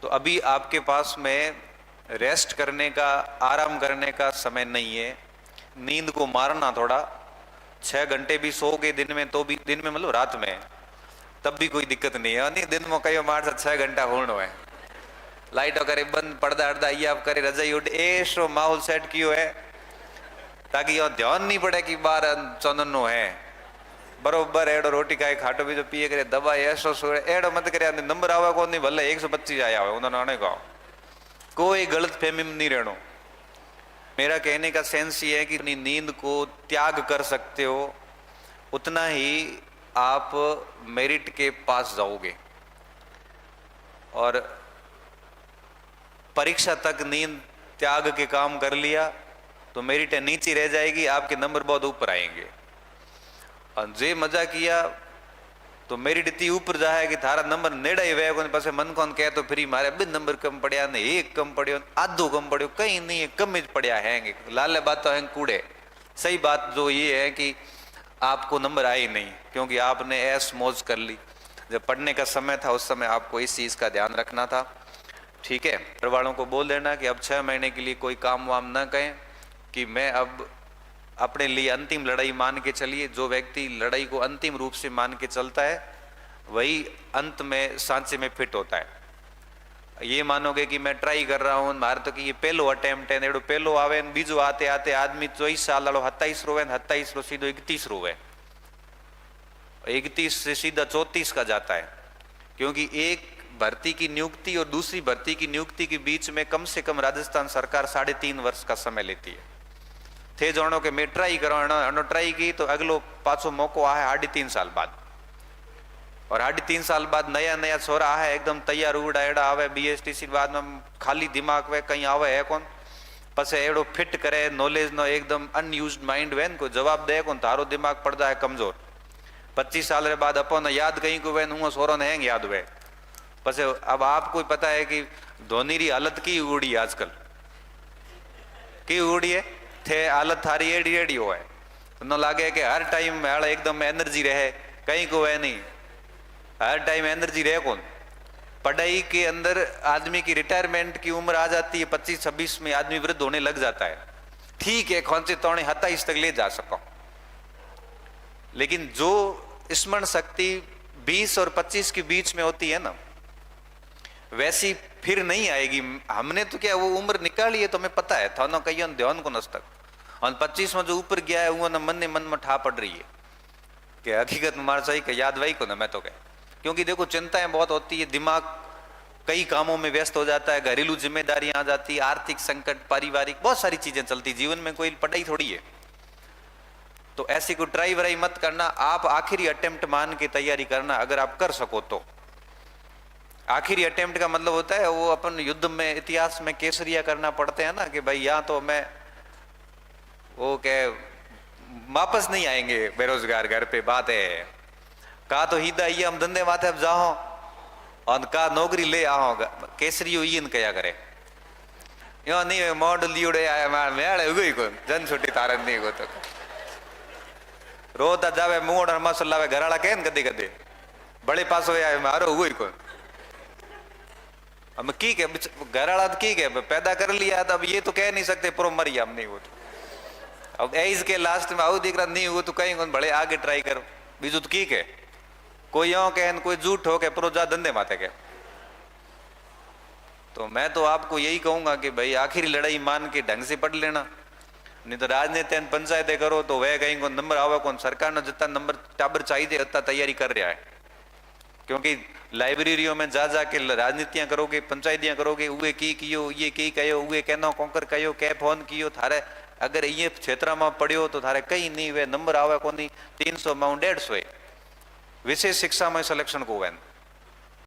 तो अभी आपके पास में रेस्ट करने का, आराम करने का समय नहीं है। नींद को मारना थोड़ा, 6 घंटे भी सोओगे दिन में तो भी, दिन में मतलब रात में, तब भी कोई दिक्कत नहीं है। नहीं दिन में कई मार 6 घंटा होनो है, लाइटो करे बंद, पर्दा अर्दा ये आप करे, रजाई उठ, ऐसो माहौल सेट कियो है ताकि यो ध्यान नहीं पड़े कि बार चंदन नो है। बरोबर एडो रोटी खाए, खाटो बीजो पिए करे, दवा ऐसो सो एडो मत करे, नंबर आवे को नहीं, भले 125 आया हो उन्होंने कहा, कोई गलत फहमी में नहीं रहना। मेरा कहने का सेंस ये है कि अपनी नींद को त्याग कर सकते हो, उतना ही आप मेरिट के पास जाओगे। और परीक्षा तक नींद त्याग के काम कर लिया तो मेरिट नीचे रह जाएगी, आपके नंबर बहुत ऊपर आएंगे। और जे मजा किया तो मेरिट इतनी ऊपर जाए कि थारा नंबर नेड़ा ही वे पास मन कौन कहे तो फिर मारे बे नंबर कम पड़िया ने, एक कम पड़ियो, आधो कम पड़ियो, कहीं नहीं है, कम ही पड़िया है, लाले बात तो है कूड़े। सही बात जो ये है कि आपको नंबर आए नहीं क्योंकि आपने ऐश मौज कर ली। जब पढ़ने का समय था उस समय आपको इस चीज का ध्यान रखना था। ठीक है, घर वालों को बोल देना कि अब 6 महीने के लिए कोई काम वाम ना कहें, कि मैं अब अपने लिए अंतिम लड़ाई मान के चलिए। जो व्यक्ति लड़ाई को अंतिम रूप से मान के चलता है वही अंत में सांचे में फिट होता है। ये मानोगे कि मैं ट्राई कर रहा हूँ, मारे तो कि ये पहलो अटेम्प्ट है, एडो पहलो आवे, बीजो आते आते आदमी 24 साल वालों 27 रोवे, 27 रो सीधो 31 रोवे, 31 से सीधा 34 का जाता है। क्योंकि एक भर्ती की नियुक्ति और दूसरी भर्ती की नियुक्ति के बीच में कम से कम राजस्थान सरकार 3.5 वर्ष का समय लेती है। थे जानो कि मैं ट्राई करो, ट्राई की तो अगलो पाछो मौको आ है 3.5 साल बाद, और 3.5 साल बाद नया नया छोरा है एकदम तैयार उड़ा एड़ा आवे, BSTC बाद में खाली दिमाग वे कहीं आवे है कौन, पसे एड़ो फिट करे नॉलेज नो एकदम अनयूज्ड माइंड वे को जवाब दे कौन, तारो दिमाग पड़ता है कमजोर। 25 साल के बाद अपन याद कहीं को वेन हुआ सोरो ने याद हुए। पसे अब आपको पता है कि धोनी री हालत की उड़ी आजकल की उड़ी है, थे हालत थारी एडी एडी हो है, न लागे कि हर टाइम एकदम एनर्जी रहे, कहीं को है नहीं, हर टाइम एनर्जी रहे कौन। पढ़ाई के अंदर आदमी की रिटायरमेंट की उम्र आ जाती है 25-26 में, आदमी वृद्ध होने लग जाता है। ठीक है, कौन से तौने 27 तक ले जा सको, लेकिन जो स्मरण शक्ति 20 और 25 के बीच में होती है ना, वैसी फिर नहीं आएगी। हमने तो क्या वो उम्र निकाली है, तो हमें पता है था ना, कहीं ध्यान को नस्तक, और 25 में जो ऊपर गया है वो ना मन में ठा पड़ रही है कि हकीकत में मार सही याद वही को ना, मैं तो कह, क्योंकि देखो चिंताएं बहुत होती है, दिमाग कई कामों में व्यस्त हो जाता है, घरेलू जिम्मेदारियां आ जाती है, आर्थिक संकट, पारिवारिक बहुत सारी चीजें चलती जीवन में, कोई पढ़ाई थोड़ी है। तो ऐसी कोई ट्राई वराई मत करना, आप आखिरी अटेम्प्ट मान के तैयारी करना अगर आप कर सको तो। आखिरी अटेम्प्ट का मतलब होता है वो अपन युद्ध में इतिहास में केसरिया करना पड़ते हैं ना, कि भाई यहाँ तो मैं वो क्या वापस नहीं आएंगे बेरोजगार घर पे, बात है का तो हिदा ये हम धंधे माथे अब जाओ और का नौकरी ले आओ, केसरी हुई कया करे यो नहीं मोड लियोड़े आया मेड़ उगई को जन छुट्टी तारन नहीं को तो रोता जावे मुंह और मसल लावे घराला कहन कदे कदे बड़े पास हो आए मारो उगई को। अब की के घराला की के पैदा कर लिया, तो अब ये तो कह नहीं सकते प्रो मरी हम नहीं हो तो अब एज के लास्ट में आऊ दिख नहीं हो तो कहीं बड़े आगे ट्राई करो, बीजू तो की के कोई यो कह कोई झूठ हो के प्रो जा धंधे माथे के। तो मैं तो आपको यही कहूंगा कि भाई आखिरी लड़ाई मान के ढंग से पढ़ लेना, नहीं तो राजनीति पंचायतें करो तो वह कहीं को नंबर आवे कौन, सरकार ने जितना नंबर टाबर चाहिए उतना तैयारी कर रहा है। क्योंकि लाइब्रेरियों में जा जाके राजनीतियां करोगे, पंचायतियां करोगे, उए की कियो ये की कहो, उए कहनो कोंकर कहो, कै फोन कियो, थारे अगर ये क्षेत्र में पढ़ियो तो थारे कहीं नहीं वे नंबर आवे को नहीं, 300 में 150 विशेष शिक्षा में सिलेक्शन को वे